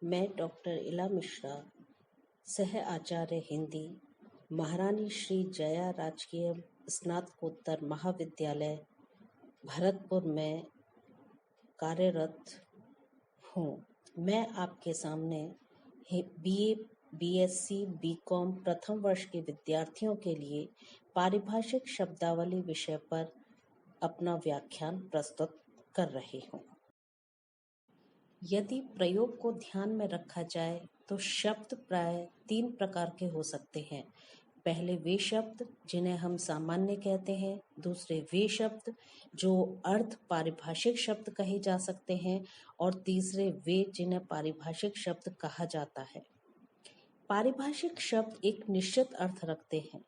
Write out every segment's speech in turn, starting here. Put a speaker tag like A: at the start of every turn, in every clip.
A: मैं डॉक्टर इला मिश्रा, सह आचार्य हिंदी, महारानी श्री जया राजकीय स्नातकोत्तर महाविद्यालय भरतपुर में कार्यरत हूँ। मैं आपके सामने बीए, बीएससी, बीकॉम प्रथम वर्ष के विद्यार्थियों के लिए पारिभाषिक शब्दावली विषय पर अपना व्याख्यान प्रस्तुत कर रही हूँ। यदि प्रयोग को ध्यान में रखा जाए तो शब्द प्राय 3 प्रकार के हो सकते हैं। पहले वे शब्द जिन्हें हम सामान्य कहते हैं, दूसरे वे शब्द जो अर्थ पारिभाषिक शब्द कहे जा सकते हैं और तीसरे वे जिन्हें पारिभाषिक शब्द कहा जाता है। पारिभाषिक शब्द एक निश्चित अर्थ रखते हैं।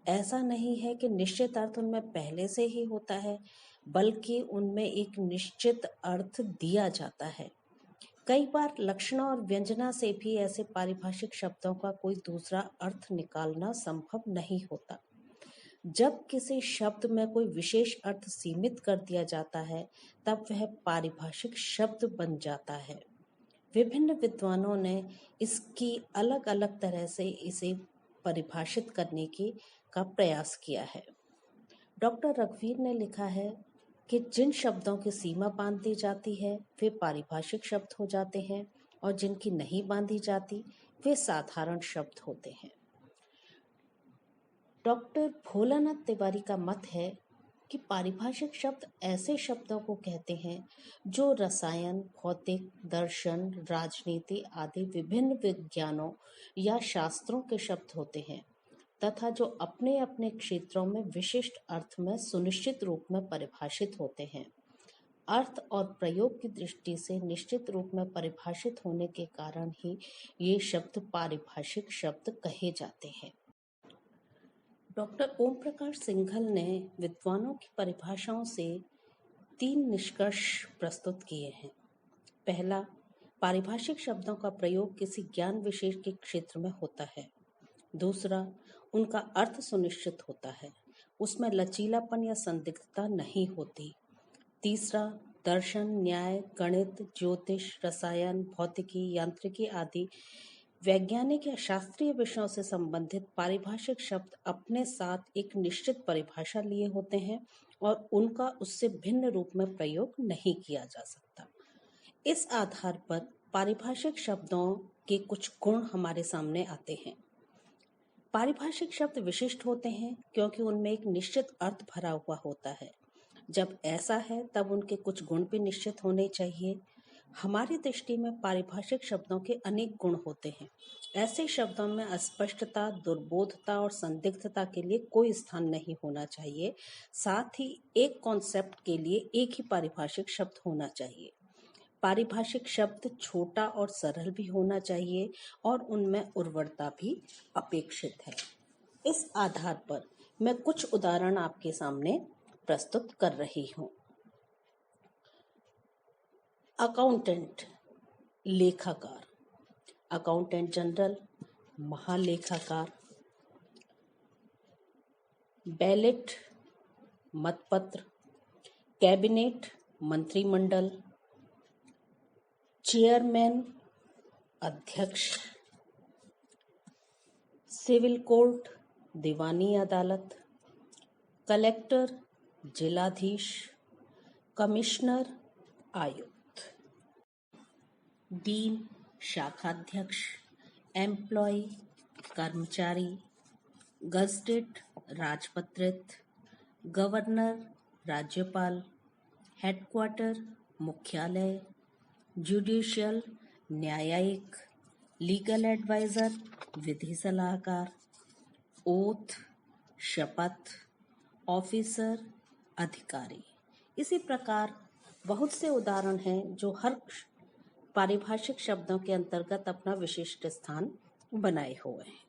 A: ऐसा नहीं है कि निश्चित अर्थ उनमें पहले से ही होता है, बल्कि उनमें एक निश्चित अर्थ दिया जाता है। कई बार लक्षणों और व्यंजना से भी ऐसे पारिभाषिक शब्दों का कोई दूसरा अर्थ निकालना संभव नहीं होता। जब किसी शब्द में कोई विशेष अर्थ सीमित कर दिया जाता है, तब वह पारिभाषिक शब्द बन जाता है। विभिन्न विद्वानों ने इसकी अलग अलग तरह से इसे परिभाषित करने का प्रयास किया है। डॉक्टर रघुवीर ने लिखा है कि जिन शब्दों की सीमा बांध दी जाती है वे पारिभाषिक शब्द हो जाते हैं और जिनकी नहीं बांधी जाती वे साधारण शब्द होते हैं। डॉक्टर भोलानाथ तिवारी का मत है कि पारिभाषिक शब्द ऐसे शब्दों को कहते हैं जो रसायन, भौतिक, दर्शन, राजनीति आदि विभिन्न विज्ञानों या शास्त्रों के शब्द होते हैं तथा जो अपने अपने क्षेत्रों में विशिष्ट अर्थ में सुनिश्चित रूप में परिभाषित होते हैं। अर्थ और प्रयोग की दृष्टि से निश्चित रूप में परिभाषित होने के कारण ही ये शब्द पारिभाषिक शब्द कहे जाते हैं। डॉक्टर ओम प्रकाश सिंघल ने विद्वानों की परिभाषाओं से 3 निष्कर्ष प्रस्तुत किए हैं। पहला, पारिभाषिक शब्दों का प्रयोग किसी ज्ञान विशेष के क्षेत्र में होता है। दूसरा, उनका अर्थ सुनिश्चित होता है, उसमें लचीलापन या संदिग्धता नहीं होती। तीसरा, दर्शन, न्याय, गणित, ज्योतिष, रसायन, भौतिकी, यांत्रिकी आदि वैज्ञानिक या शास्त्रीय विषयों से संबंधित पारिभाषिक शब्द अपने साथ एक निश्चित परिभाषा लिए होते हैं और उनका उससे भिन्न रूप में प्रयोग नहीं किया जा सकता। इस आधार पर पारिभाषिक शब्दों के कुछ गुण हमारे सामने आते हैं। पारिभाषिक शब्द विशिष्ट होते हैं क्योंकि उनमें एक निश्चित अर्थ भरा हुआ होता है। जब ऐसा है तब उनके कुछ गुण भी निश्चित होने चाहिए। हमारी दृष्टि में पारिभाषिक शब्दों के अनेक गुण होते हैं। ऐसे शब्दों में अस्पष्टता, दुर्बोधता और संदिग्धता के लिए कोई स्थान नहीं होना चाहिए। साथ ही एक कॉन्सेप्ट के लिए एक ही पारिभाषिक शब्द होना चाहिए। पारिभाषिक शब्द छोटा और सरल भी होना चाहिए और उनमें उर्वरता भी अपेक्षित है। इस आधार पर मैं कुछ उदाहरण आपके सामने प्रस्तुत कर रही हूँ। अकाउंटेंट, लेखाकार, अकाउंटेंट जनरल, महालेखाकार। बैलेट, मतपत्र। कैबिनेट, मंत्रिमंडल। चेयरमैन, अध्यक्ष। सिविल कोर्ट, दीवानी अदालत। कलेक्टर, जिलाधीश। कमिश्नर, आयुक्त। डीन, शाखाध्यक्ष। एम्प्लॉय, कर्मचारी। गजटेड, राजपत्रित। गवर्नर, राज्यपाल। हेडक्वार्टर, मुख्यालय। जुडिशियल, न्यायिक। लीगल एडवाइजर, विधि सलाहकार। ओथ, शपथ। ऑफिसर, अधिकारी। इसी प्रकार बहुत से उदाहरण हैं जो हर पारिभाषिक शब्दों के अंतर्गत अपना विशिष्ट स्थान बनाए हुए हैं।